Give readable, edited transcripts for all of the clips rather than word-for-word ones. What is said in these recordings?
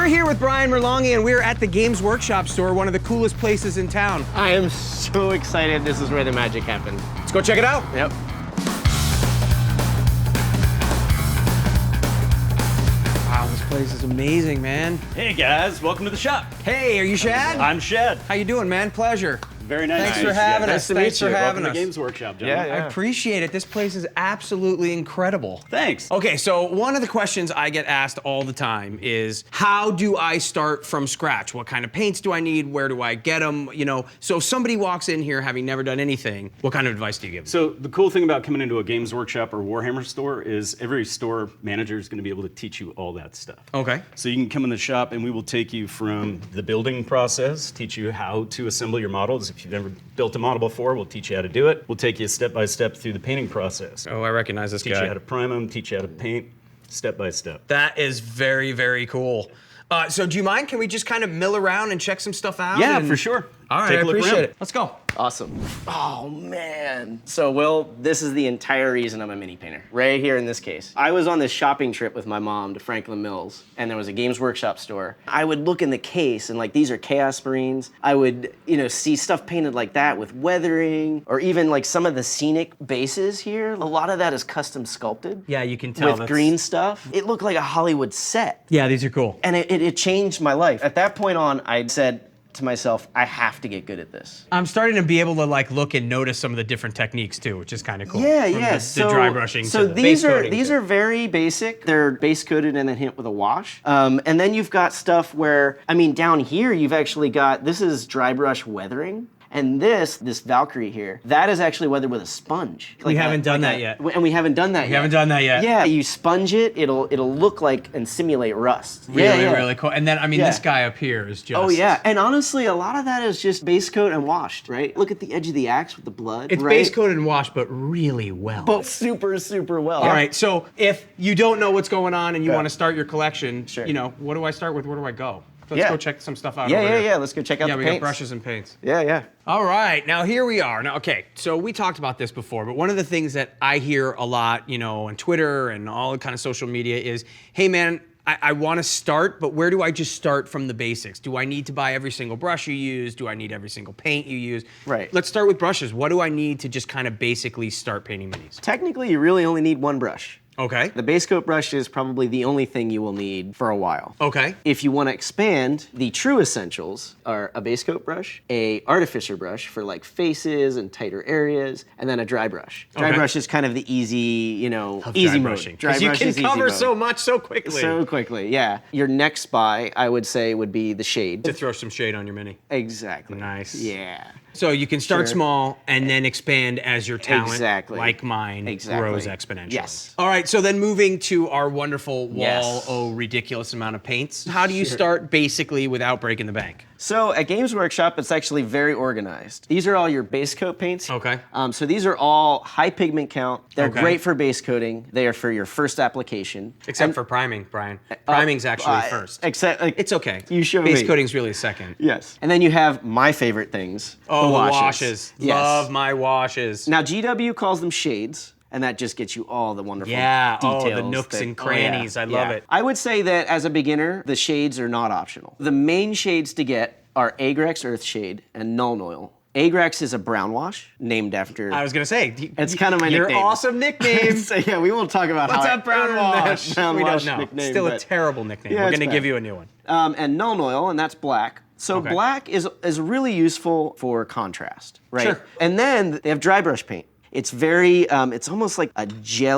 We're here with Bryan Merlonghi, and we're at the Games Workshop store, one of the coolest places in town. I am so excited. This is where the magic happened. Let's go check it out. Yep. Wow, this place is amazing, man. Hey guys, welcome to the shop. Hey, are you Shad? I'm Shad. How you doing, man? Pleasure. Very nice. Thanks for having us. Thanks for having welcome us. to Games Workshop, gentlemen. I appreciate it. This place is absolutely incredible. Thanks. Okay, so one of the questions I get asked all the time is, how do I start from scratch? What kind of paints do I need? Where do I get them? You know, so if somebody walks in here having never done anything, what kind of advice do you give them? So the cool thing about coming into a Games Workshop or Warhammer store is every store manager is going to be able to teach you all that stuff. Okay. So you can come in the shop and we will take you from the building process, teach you how to assemble your models. If you've never built a model before, we'll teach you how to do it. We'll take you step by step through the painting process. Oh, I recognize this Teach guy. you how to prime them, teach you how to paint, step by step. That is very, very cool. So do you mind? Can we just kind of mill around and check some stuff out? Yeah, for sure. All right, Take I a look appreciate around. it. Let's go. Awesome. Oh, man. So, Will, this is the entire reason I'm a mini painter. Right here in this case. I was on this shopping trip with my mom to Franklin Mills, and there was a Games Workshop store. I would look in the case, and like, these are Chaos Marines. I would, see stuff painted like that with weathering, or even like some of the scenic bases here. A lot of that is custom sculpted. Yeah, you can tell. With green stuff. It looked like a Hollywood set. Yeah, these are cool. And it changed my life. At that point on, I said to myself, I have to get good at this. I'm starting to be able to like look and notice some of the different techniques too, which is kind of cool. Yeah, From yeah. The dry brushing So to the these base are coating these to- are very basic. They're base coated and then hit with a wash. And then you've got stuff where, down here you've actually got, this is dry brush weathering. And this Valkyrie here, that is actually weathered with a sponge. We haven't done that yet. And we haven't done that yet. We haven't done that yet. Yeah, you sponge it, it'll look like and simulate rust. Really, yeah. really cool. And then, this guy up here is just... Oh yeah, and honestly, a lot of that is just base coat and washed, right? Look at the edge of the axe with the blood, It's right? base coated and washed, but really well. But super, super well. All right, so if you don't know what's going on and you Yeah. want to start your collection, Sure. What do I start with? Where do I go? Let's Yeah. go check some stuff out Yeah, over yeah, here. yeah. Let's go check out Yeah, the we paints. got brushes and paints. Yeah. All right, now here we are. Now, okay, so we talked about this before, but one of the things that I hear a lot, on Twitter and all kind of social media is, hey man, I want to start, but where do I just start from the basics? Do I need to buy every single brush you use? Do I need every single paint you use? Right. Let's start with brushes. What do I need to just kind of basically start painting minis? Technically, you really only need one brush. Okay. The base coat brush is probably the only thing you will need for a while. Okay. If you want to expand, the true essentials are a base coat brush, a artificer brush for like faces and tighter areas, and then a dry brush. Dry Okay. brush is kind of the easy, easy dry mode. brushing. Dry 'Cause you brush can is easy cover mode. so much so quickly. So quickly, yeah. Your next buy, I would say, would be the shade. to throw some shade on your mini. Exactly. Nice. Yeah. So you can start Sure. small and then expand as your talent, Exactly. like mine, Exactly. grows exponentially. Yes. All right, so then moving to our wonderful wall, Yes. ridiculous amount of paints. How do you start basically without breaking the bank? So at Games Workshop, it's actually very organized. These are all your base coat paints. Okay. So these are all high pigment count. They're Okay. great for base coating. They are for your first application. Except for priming, Brian. Priming's actually first. Except It's okay. You show Base me. coating's really second. Yes. And then you have my favorite things. Oh, the the washes. washes. Yes. Love my washes. Now GW calls them shades. And that just gets you all the wonderful Yeah, details. the nooks and crannies. I love it. I would say that as a beginner, the shades are not optional. The main shades to get are Agrax Earth Shade and Nuln Oil. Agrax is a brown wash named after... I was going to say, It's kind of my your nickname. awesome nickname. So yeah, we won't talk about What's how up, Brown I earned that Wash? Brown We Wash don't know. nickname, Still a but- terrible nickname. Yeah, We're it's going to bad. give you a new one. And Nuln Oil, and that's black. So Okay. black is really useful for contrast, right? Sure. And then they have dry brush paint. It's very, it's almost like a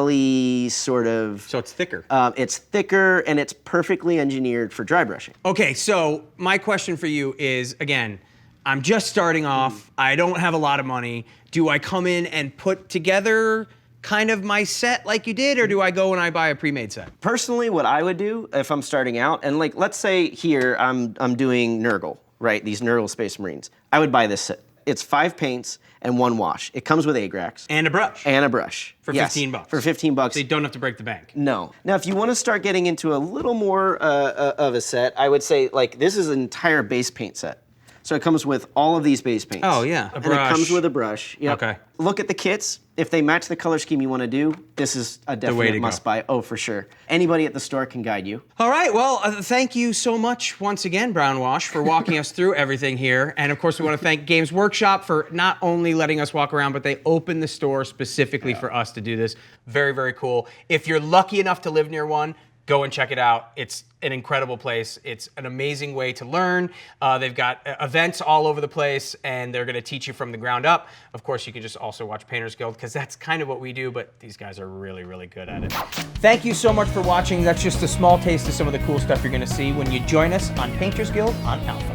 jelly sort of. So it's thicker. It's thicker and it's perfectly engineered for dry brushing. Okay, so my question for you is, again, I'm just starting off. I don't have a lot of money. Do I come in and put together kind of my set like you did, or do I go and I buy a pre-made set? Personally, what I would do if I'm starting out, and like, let's say here I'm doing Nurgle, right? These Nurgle Space Marines. I would buy this set. It's 5 paints and 1 wash. It comes with Agrax. And a brush. And a brush. For Yes, $15. For $15. So you don't have to break the bank. No. Now, if you want to start getting into a little more of a set, I would say, like, this is an entire base paint set. So it comes with all of these base paints. Oh, yeah. A And brush. it comes with a brush. Yep. Okay. Look at the kits. If they match the color scheme you want to do, this is a way to definite go. must buy. Oh, for sure. Anybody at the store can guide you. All right, well, thank you so much once again, Brown Wash, for walking us through everything here. And of course, we want to thank Games Workshop for not only letting us walk around, but they opened the store specifically for us to do this. Very, very cool. If you're lucky enough to live near one, go and check it out. It's an incredible place. It's an amazing way to learn. They've got events all over the place, and they're going to teach you from the ground up. Of course, you can just also watch Painters Guild, because that's kind of what we do, but these guys are really, really good at it. Thank you so much for watching. That's just a small taste of some of the cool stuff you're going to see when you join us on Painters Guild on Alpha.